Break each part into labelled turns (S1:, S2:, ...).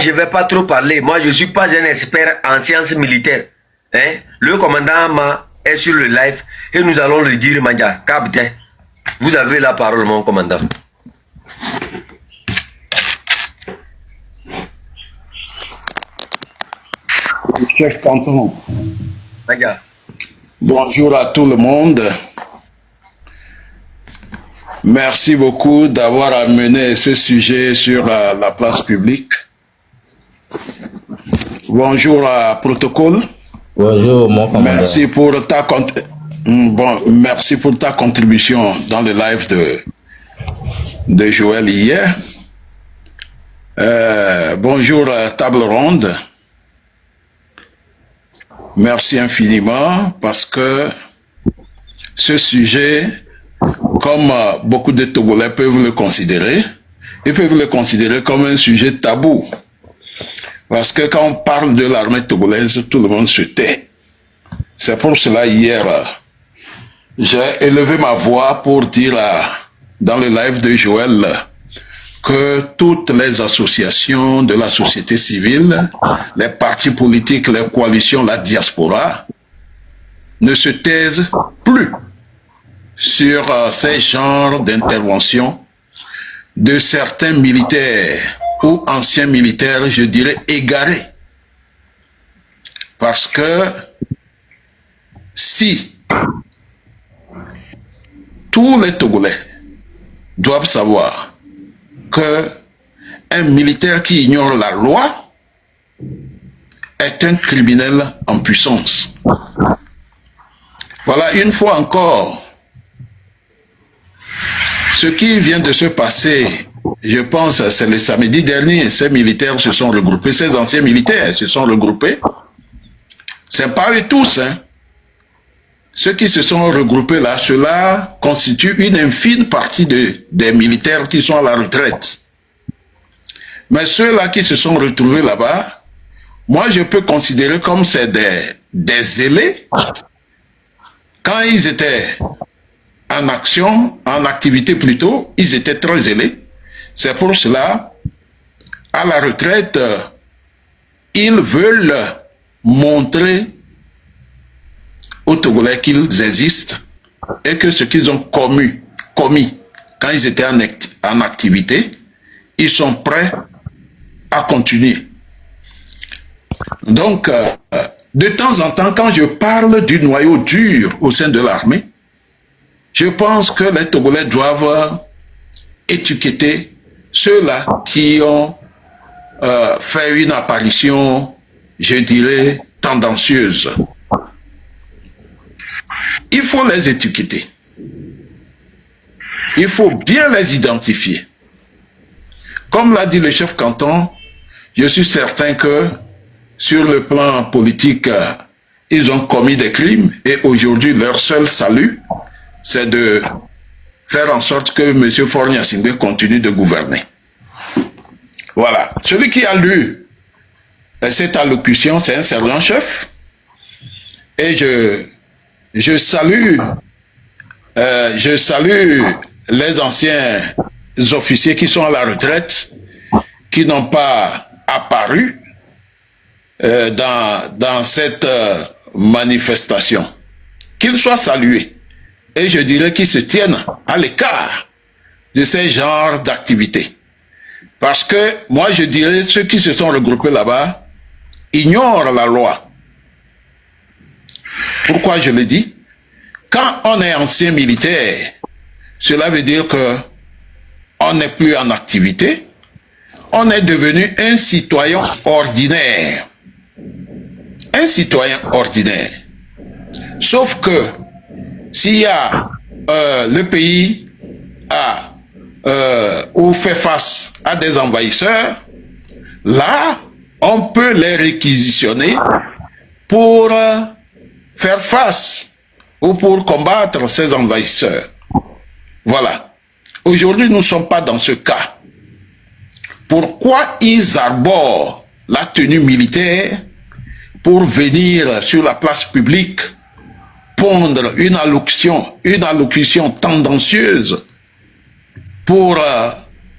S1: je ne vais pas trop parler. Moi, je ne suis pas un expert en sciences militaires. Hein? Le commandant Ma est sur le live et nous allons le dire, Mandia. Capitaine, vous avez la parole, mon commandant.
S2: Chef Canton.
S1: Mandia.
S2: Bonjour à tout le monde. Merci beaucoup d'avoir amené ce sujet sur la place publique. Bonjour à Protocole.
S3: Bonjour, mon commandant.
S2: Merci pour ta contribution dans le live de Joël hier. Bonjour à Table Ronde. Merci infiniment parce que ce sujet, comme beaucoup de Togolais peuvent le considérer, ils peuvent le considérer comme un sujet tabou. Parce que quand on parle de l'armée togolaise, tout le monde se tait. C'est pour cela hier, j'ai élevé ma voix pour dire dans le live de Joël que toutes les associations de la société civile, les partis politiques, les coalitions, la diaspora, ne se taisent plus sur ces genres d'intervention de certains militaires ou anciens militaires, je dirais, égarés. Parce que si tous les Togolais doivent savoir que un militaire qui ignore la loi est un criminel en puissance. Voilà, une fois encore, ce qui vient de se passer, je pense, c'est le samedi dernier, ces militaires se sont regroupés, ces anciens militaires se sont regroupés. C'est pas eux tous, hein. Ceux qui se sont regroupés là, cela constitue une infime partie des militaires qui sont à la retraite. Mais ceux-là qui se sont retrouvés là-bas, moi je peux considérer comme c'est des zélés. Quand ils étaient en action, en activité plutôt, ils étaient très zélés. C'est pour cela, à la retraite, ils veulent montrer aux Togolais qu'ils existent et que ce qu'ils ont commis quand ils étaient en activité, ils sont prêts à continuer. Donc, de temps en temps, quand je parle du noyau dur au sein de l'armée, je pense que les Togolais doivent étiqueter ceux-là qui ont fait une apparition, je dirais, tendancieuse. Il faut les étiqueter. Il faut bien les identifier. Comme l'a dit le chef canton, je suis certain que sur le plan politique, ils ont commis des crimes et aujourd'hui, leur seul salut, c'est de faire en sorte que M. Faure Gnassingbé continue de gouverner. Voilà. Celui qui a lu cette allocution, c'est un sergent-chef. Et je salue les anciens officiers qui sont à la retraite, qui n'ont pas apparu dans cette manifestation. Qu'ils soient salués. Et je dirais qu'ils se tiennent à l'écart de ces genres d'activités. Parce que moi je dirais ceux qui se sont regroupés là-bas ignorent la loi. Pourquoi je le dis? Quand on est ancien militaire, cela veut dire que on n'est plus en activité, on est devenu un citoyen ordinaire. Un citoyen ordinaire. Sauf que s'il y a le pays ou fait face à des envahisseurs, là, on peut les réquisitionner pour faire face ou pour combattre ces envahisseurs. Voilà. Aujourd'hui, nous ne sommes pas dans ce cas. Pourquoi ils arborent la tenue militaire pour venir sur la place publique pondre une allocution tendancieuse pour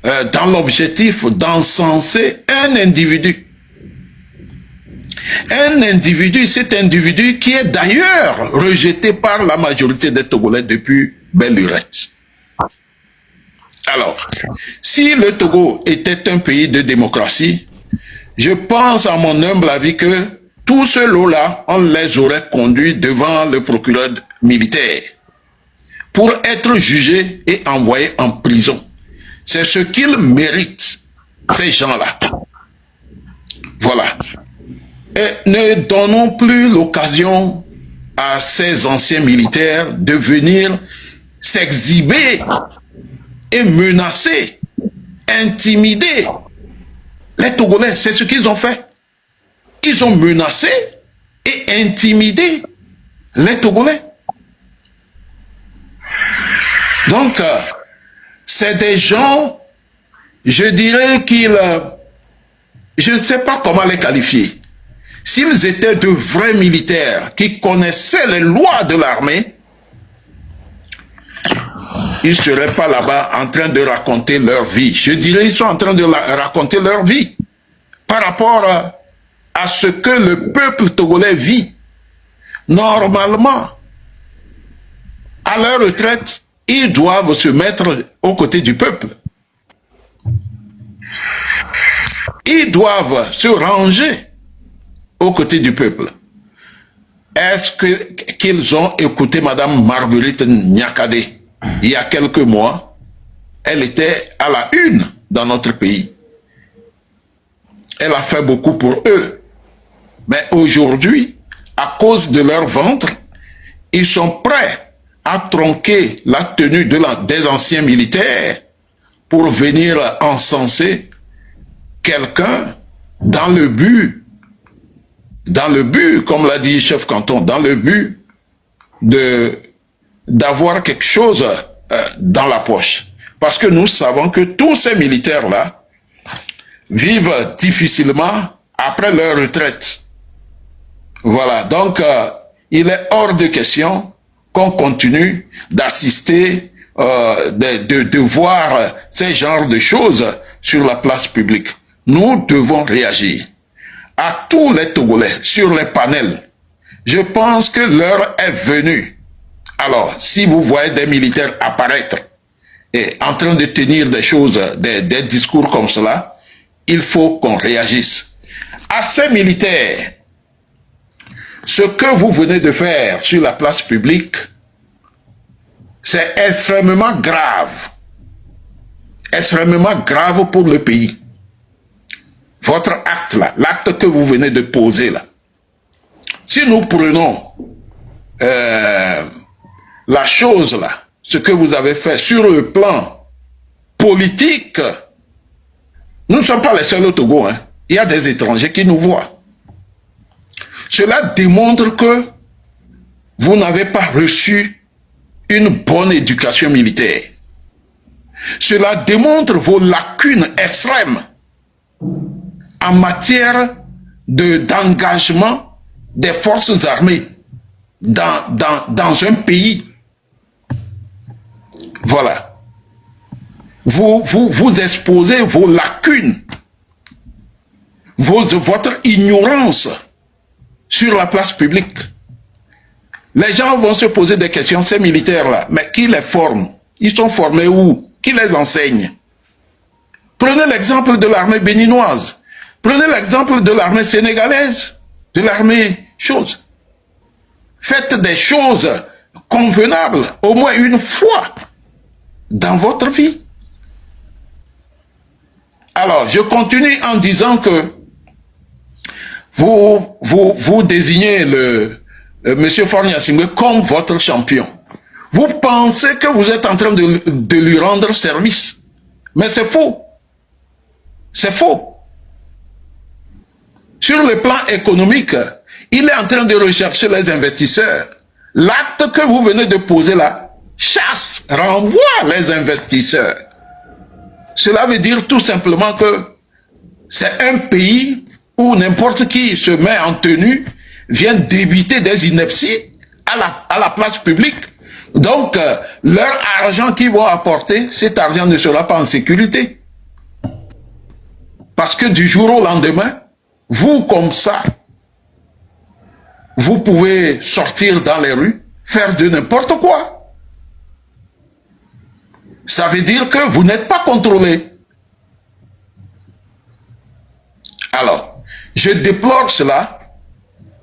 S2: dans l'objectif d'encenser un individu. Un individu, cet individu qui est d'ailleurs rejeté par la majorité des Togolais depuis belle lurette. Alors, si le Togo était un pays de démocratie, je pense à mon humble avis que tous ces lots-là, on les aurait conduits devant le procureur militaire pour être jugés et envoyés en prison. C'est ce qu'ils méritent, ces gens-là. Voilà. Et ne donnons plus l'occasion à ces anciens militaires de venir s'exhiber et menacer, intimider les Togolais. C'est ce qu'ils ont fait. Ils ont menacé et intimidé les Togolais. Donc, c'est des gens, je dirais qu'ils, je ne sais pas comment les qualifier. S'ils étaient de vrais militaires qui connaissaient les lois de l'armée, ils ne seraient pas là-bas en train de raconter leur vie. Je dirais qu'ils sont en train de raconter leur vie par rapport à ce que le peuple togolais vit. Normalement, à leur retraite, ils doivent se mettre aux côtés du peuple. Ils doivent se ranger aux côtés du peuple. Est-ce qu'ils ont écouté Madame Marguerite Nyakadé il y a quelques mois? Elle était à la une dans notre pays. Elle a fait beaucoup pour eux. Mais aujourd'hui, à cause de leur ventre, ils sont prêts à tronquer la tenue des anciens militaires pour venir encenser quelqu'un dans le but, comme l'a dit chef canton, dans le but d'avoir quelque chose dans la poche. Parce que nous savons que tous ces militaires-là vivent difficilement après leur retraite. Voilà, donc il est hors de question qu'on continue d'assister, de voir ces genres de choses sur la place publique. Nous devons réagir. À tous les Togolais, sur les panels, je pense que l'heure est venue. Alors, si vous voyez des militaires apparaître et en train de tenir des choses, des discours comme cela, il faut qu'on réagisse. À ces militaires, ce que vous venez de faire sur la place publique, c'est extrêmement grave. Extrêmement grave pour le pays. Votre acte là, l'acte que vous venez de poser là. Si nous prenons la chose là, ce que vous avez fait sur le plan politique, nous ne sommes pas les seuls au Togo, hein. Il y a des étrangers qui nous voient. Cela démontre que vous n'avez pas reçu une bonne éducation militaire. Cela démontre vos lacunes extrêmes en matière d'engagement des forces armées dans un pays. Voilà. Vous exposez vos lacunes, votre ignorance sur la place publique. Les gens vont se poser des questions, ces militaires-là, mais qui les forme? Ils sont formés où? Qui les enseigne? Prenez l'exemple de l'armée béninoise. Prenez l'exemple de l'armée sénégalaise, de l'armée chose. Faites des choses convenables au moins une fois dans votre vie. Alors, je continue en disant que vous désignez Monsieur Faure Gnassingbé comme votre champion. Vous pensez que vous êtes en train de lui rendre service. Mais c'est faux. C'est faux. Sur le plan économique, il est en train de rechercher les investisseurs. L'acte que vous venez de poser là, chasse, renvoie les investisseurs. Cela veut dire tout simplement que c'est un pays où n'importe qui se met en tenue, vient débiter des inepties à la place publique. Donc, leur argent qu'ils vont apporter, cet argent ne sera pas en sécurité. Parce que du jour au lendemain, vous comme ça, vous pouvez sortir dans les rues, faire de n'importe quoi. Ça veut dire que vous n'êtes pas contrôlé. Alors, je déplore cela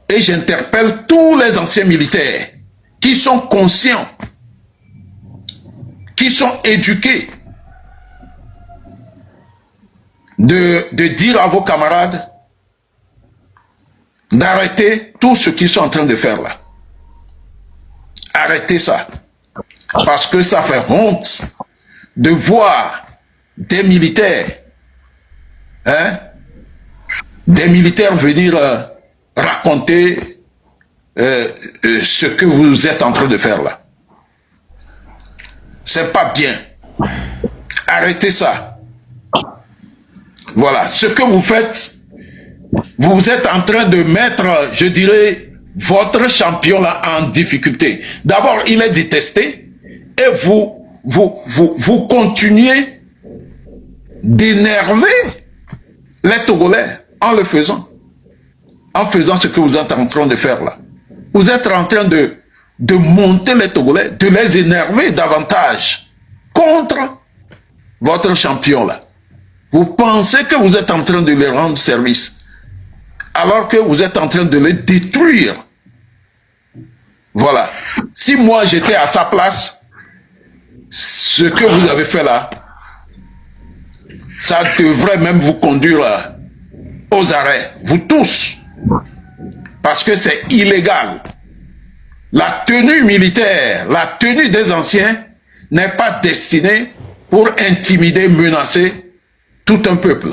S2: et j'interpelle tous les anciens militaires qui sont conscients, qui sont éduqués, de dire à vos camarades d'arrêter tout ce qu'ils sont en train de faire là. Arrêtez ça. Parce que ça fait honte de voir des militaires, venir raconter ce que vous êtes en train de faire là. C'est pas bien. Arrêtez ça. Voilà, ce que vous faites, vous êtes en train de mettre, je dirais, votre champion là en difficulté. D'abord, il est détesté et vous continuez d'énerver les Togolais en le faisant. En faisant ce que vous êtes en train de faire là. Vous êtes en train de monter les Togolais, de les énerver davantage contre votre champion là. Vous pensez que vous êtes en train de les rendre service, alors que vous êtes en train de les détruire. Voilà. Si moi j'étais à sa place, ce que vous avez fait là, ça devrait même vous conduire aux arrêts, vous tous, parce que c'est illégal. La tenue militaire, la tenue des anciens n'est pas destinée pour intimider, menacer tout un peuple.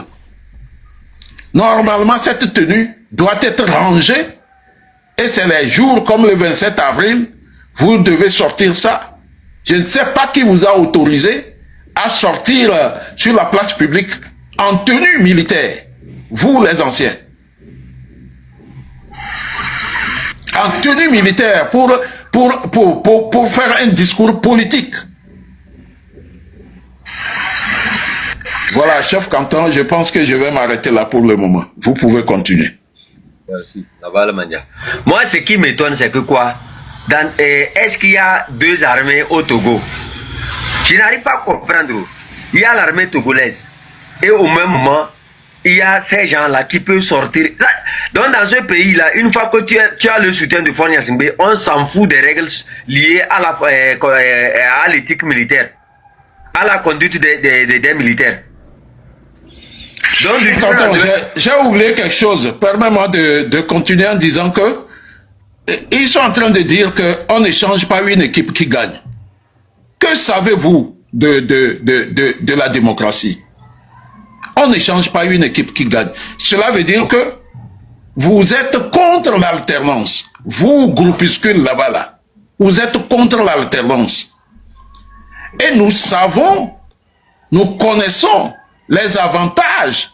S2: Normalement, cette tenue doit être rangée et c'est les jours comme le 27 avril, vous devez sortir ça. Je ne sais pas qui vous a autorisé à sortir sur la place publique en tenue militaire, vous les anciens. En tenue militaire pour faire un discours politique. Voilà, chef Canton, je pense que je vais m'arrêter là pour le moment. Vous pouvez continuer.
S1: Merci. Moi, ce qui m'étonne, c'est que quoi? Est-ce qu'il y a deux armées au Togo? Je n'arrive pas à comprendre. Il y a l'armée togolaise. Et au même moment, il y a ces gens-là qui peuvent sortir. Donc, dans ce pays-là, une fois que tu as le soutien de Faure Gnassingbé, on s'en fout des règles liées à l'éthique militaire, à la conduite des militaires.
S2: Donc, j'ai oublié quelque chose. Permets-moi de continuer en disant que ils sont en train de dire qu'on n'échange pas une équipe qui gagne. Que savez-vous de la démocratie? On n'échange pas une équipe qui gagne. Cela veut dire que vous êtes contre l'alternance. Vous, groupuscule là-bas, là, vous êtes contre l'alternance. Et nous savons, nous connaissons les avantages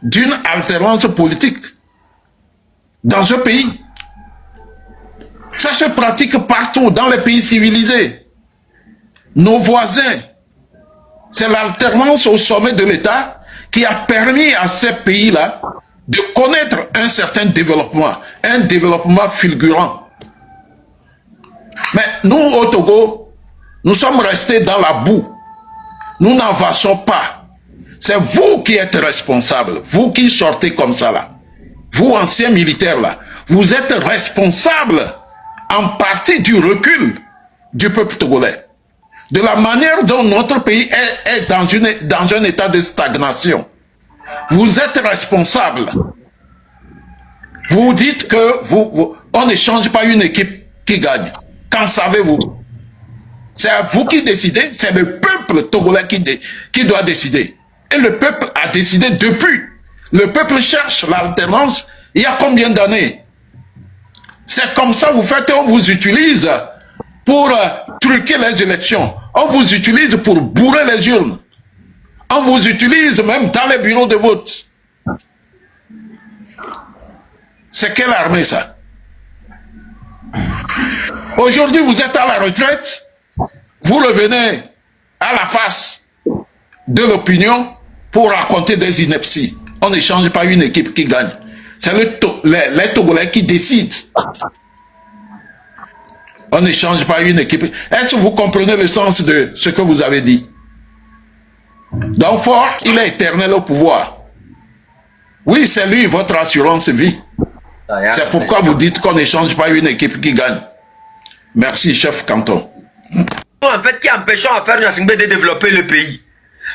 S2: d'une alternance politique dans ce pays. Ça se pratique partout, dans les pays civilisés. Nos voisins, c'est l'alternance au sommet de l'État qui a permis à ces pays-là de connaître un certain développement, un développement fulgurant. Mais nous, au Togo, nous sommes restés dans la boue. Nous n'avançons pas. C'est vous qui êtes responsables, vous qui sortez comme ça là. Vous, anciens militaires là, vous êtes responsables en partie du recul du peuple togolais. De la manière dont notre pays est dans un état de stagnation. Vous êtes responsables. Vous dites que on n'échange pas une équipe qui gagne. Qu'en savez-vous? C'est à vous qui décidez, c'est le peuple togolais qui doit décider. Et le peuple a décidé depuis. Le peuple cherche l'alternance il y a combien d'années? C'est comme ça vous faites, on vous utilise pour truquer les élections. On vous utilise pour bourrer les urnes. On vous utilise même dans les bureaux de vote. C'est quelle armée ça? Aujourd'hui vous êtes à la retraite, vous revenez à la face de l'opinion pour raconter des inepties. On n'échange pas une équipe qui gagne. C'est les Togolais qui décident. On n'échange pas une équipe. Est-ce que vous comprenez le sens de ce que vous avez dit? Donc Faure, il est éternel au pouvoir. Oui, c'est lui votre assurance vie. C'est pourquoi vous dites qu'on n'échange pas une équipe qui gagne. Merci, chef canton.
S1: En fait, qui empêchons à faire Gnassingbé de développer le pays.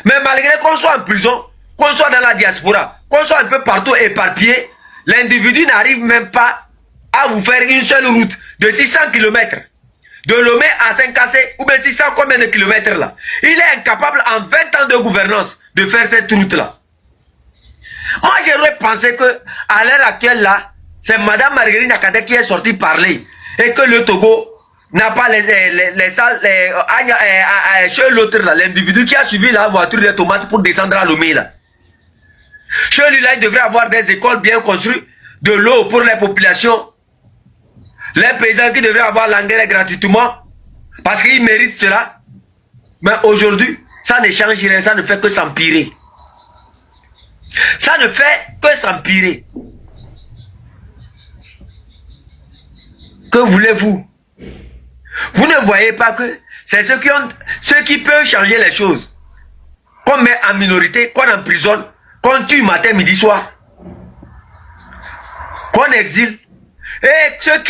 S1: Mais malgré qu'on soit en prison, qu'on soit dans la diaspora, qu'on soit un peu partout éparpillé, l'individu n'arrive même pas à vous faire une seule route de 600 km. De Lomé à Saint-Cassé, ou bien 600 combien de kilomètres là. Il est incapable en 20 ans de gouvernance de faire cette route là. Moi j'aurais pensé que à l'heure actuelle là, c'est Madame Marguerite Nyakate qui est sortie parler et que le Togo n'a pas chez l'autre là, l'individu qui a suivi la voiture des tomates pour descendre à Lomé là. Chez lui là, il devrait avoir des écoles bien construites, de l'eau pour les populations, les paysans qui devraient avoir l'engrais gratuitement parce qu'ils méritent cela. Mais aujourd'hui, ça ne change rien, ça ne fait que s'empirer. Ça ne fait que s'empirer. Que voulez-vous? Vous ne voyez pas que c'est ceux qui peuvent changer les choses, qu'on met en minorité, qu'on emprisonne, qu'on tue matin, midi, soir, qu'on exile. Et ceux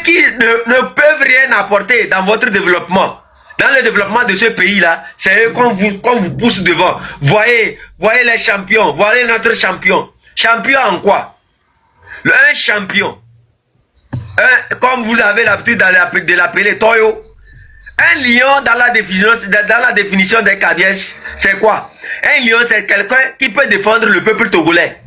S1: qui ne peuvent rien apporter dans votre développement, dans le développement de ce pays-là, c'est eux qu'on vous pousse devant. Voyez les champions, voyez notre champion. Champion en quoi? Un champion. Comme vous avez l'habitude de l'appeler Toyo. Un lion dans la définition des Kabyles, c'est quoi? Un lion, c'est quelqu'un qui peut défendre le peuple togolais.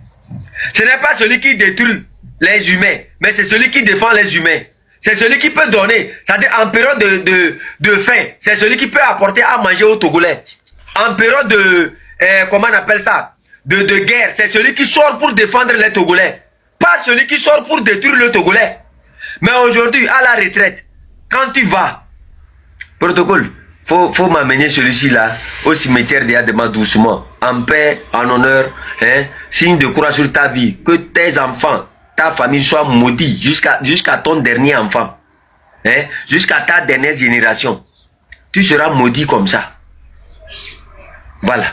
S1: Ce n'est pas celui qui détruit les humains, mais c'est celui qui défend les humains. C'est celui qui peut donner, c'est-à-dire en période de faim, c'est celui qui peut apporter à manger aux Togolais. En période de, comment on appelle ça, de guerre, c'est celui qui sort pour défendre les Togolais. Pas celui qui sort pour détruire le Togolais. Mais aujourd'hui, à la retraite, quand tu vas, protocole, faut m'amener celui-ci là au cimetière d'Yadema doucement, en paix, en honneur, hein, signe de courage sur ta vie, que tes enfants, ta famille soit maudits jusqu'à ton dernier enfant, hein, jusqu'à ta dernière génération. Tu seras maudit comme ça. Voilà.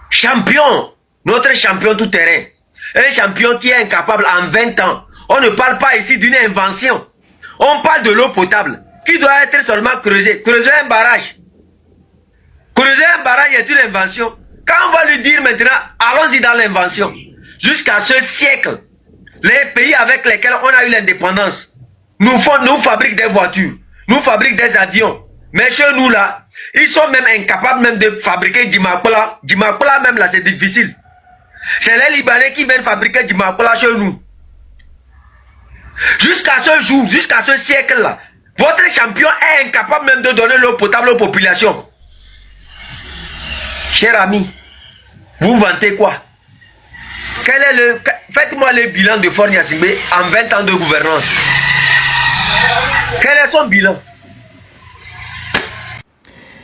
S1: Champion, notre champion tout terrain, un champion qui est incapable en 20 ans. On ne parle pas ici d'une invention. On parle de l'eau potable qui doit être seulement creusée. Creuser un barrage. Creuser un barrage est une invention. Quand on va lui dire maintenant, allons-y dans l'invention. Jusqu'à ce siècle, les pays avec lesquels on a eu l'indépendance nous fabriquent des voitures, nous fabriquent des avions. Mais chez nous là, ils sont même incapables même de fabriquer Dimakola. Dimakola même là, c'est difficile. C'est les Libanais qui viennent fabriquer Dimakola chez nous. Jusqu'à ce jour, jusqu'à ce siècle-là, votre champion est incapable même de donner l'eau potable aux populations. Cher ami, vous vantez quoi? Faites-moi le bilan de Faure Gnassingbé en 20 ans de gouvernance. Quel est son bilan?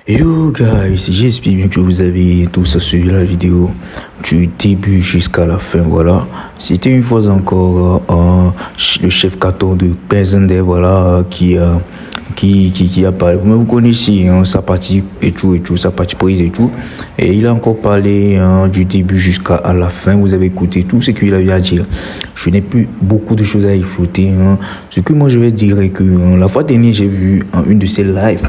S3: Yo guys, j'espère bien que vous avez tous suivi la vidéo du début jusqu'à la fin. Voilà, c'était une fois encore le chef canton de Penzender, voilà, qui a parlé. Vous connaissez sa partie et tout, sa partie prise et tout. Et il a encore parlé du début jusqu'à la fin. Vous avez écouté tout ce qu'il avait à dire. Je n'ai plus beaucoup de choses à ajouter. Ce que moi je vais dire est que la fois dernière, j'ai vu une de ses lives.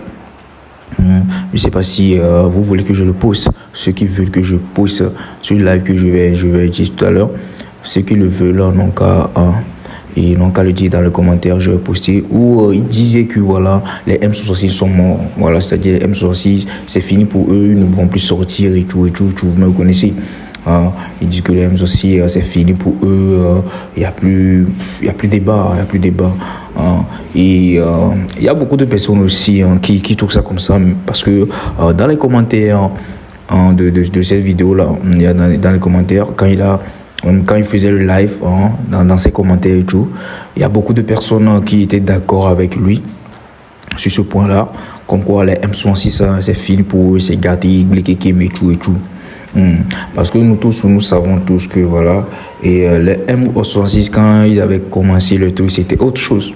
S3: Je ne sais pas si vous voulez que je le poste. Ceux qui veulent que je poste sur le live que je vais dire tout à l'heure, ceux qui le veulent n'ont qu'à le dire dans les commentaires. Je vais poster où il disait que voilà, les M66 sont morts. Voilà, c'est-à-dire les M66 c'est fini pour eux, ils ne vont plus sortir et tout, vous me connaissez. Ils disent que les M66 c'est fini pour eux, il n'y a plus débat, et il y a beaucoup de personnes aussi qui trouvent ça comme ça, parce que dans les commentaires de cette vidéo là, il y a dans les commentaires quand il faisait le live, dans ses commentaires et tout, il y a beaucoup de personnes qui étaient d'accord avec lui sur ce point là, comme quoi les M66 c'est fini pour eux, c'est gâté, et tout. Parce que nous tous, nous savons tous que voilà, et les M66, quand ils avaient commencé le truc, c'était autre chose.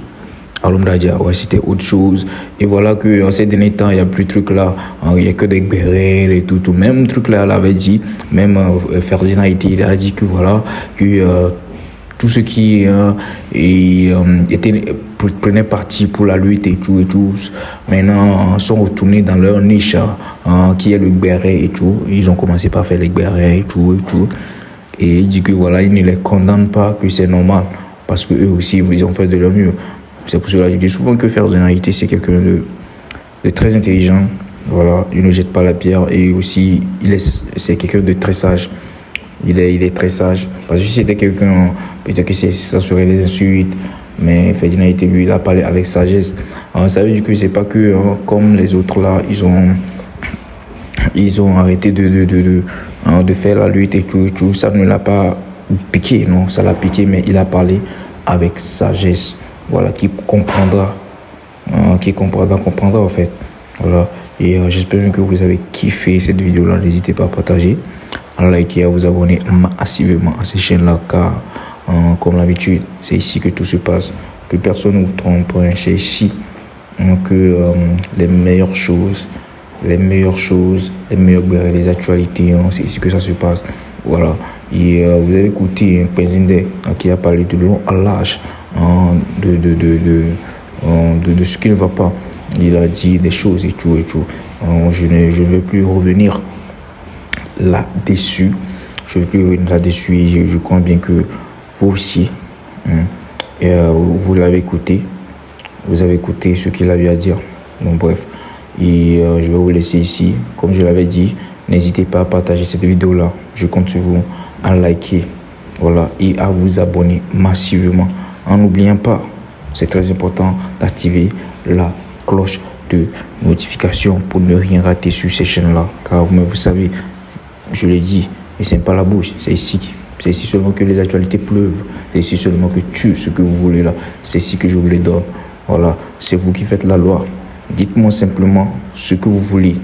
S3: Alumdadia, ouais, c'était autre chose. Et voilà que en ces derniers temps, il n'y a plus de trucs là. Il n'y a que des guerres et tout. Même truc là, elle avait dit, même Ferdinand il a dit que voilà, que tout ce qui prenait parti pour la lutte et tout, maintenant sont retournés dans leur niche, qui est le béret et tout. Ils ont commencé par faire les bérets et tout. Et il dit que voilà, il ne les condamne pas, que c'est normal. Parce que eux aussi, ils ont fait de leur mieux. C'est pour cela que je dis souvent que Ferdinand c'est quelqu'un de très intelligent. Voilà, il ne jette pas la pierre et aussi c'est quelqu'un de très sage. Il est très sage. Parce que si c'était quelqu'un, peut-être que ça serait des insultes, mais Ferdinand lui, il a parlé avec sagesse. Ça veut dire que c'est pas que comme les autres là, ils ont arrêté de faire la lutte et tout. Ça ne l'a pas piqué, non, ça l'a piqué, mais il a parlé avec sagesse. Voilà, qui comprendra en fait. Voilà, et j'espère que vous avez kiffé cette vidéo là. N'hésitez pas à partager, à liker, à vous abonner massivement à ces chaînes là, car comme d'habitude, c'est ici que tout se passe, que personne ne vous trompe. C'est ici que les meilleures choses, les actualités, c'est ici que ça se passe. Voilà, et vous avez écouté un président qui a parlé de long à large de ce qui ne va pas. Il a dit des choses et tout. Je ne vais plus revenir là-dessus. Et je crois bien que vous aussi, vous l'avez écouté. Vous avez écouté ce qu'il avait à dire. Donc bref, et je vais vous laisser ici. Comme je l'avais dit, n'hésitez pas à partager cette vidéo-là. Je compte sur vous à liker, voilà, et à vous abonner massivement. En n'oubliant pas, c'est très important d'activer la cloche de notification pour ne rien rater sur ces chaînes-là. Car vous savez, je l'ai dit, et c'est pas la bouche, c'est ici. C'est ici seulement que les actualités pleuvent. C'est ici seulement que ce que vous voulez là. C'est ici que je vous les donne. Voilà, c'est vous qui faites la loi. Dites-moi simplement ce que vous voulez.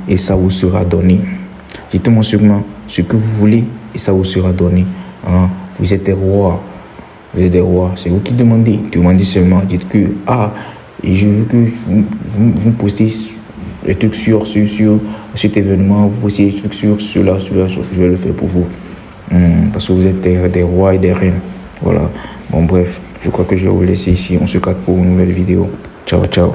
S3: Et ça vous sera donné. Dites-moi seulement ce que vous voulez et ça vous sera donné. Vous êtes des rois. C'est vous qui demandez. Demandez seulement. Dites que, et je veux que vous postez les trucs sur cet événement. Vous postez les trucs sur cela. Je vais le faire pour vous. Parce que vous êtes des rois et des reines. Voilà. Bon, bref, je crois que je vais vous laisser ici. On se capte pour une nouvelle vidéo. Ciao, ciao.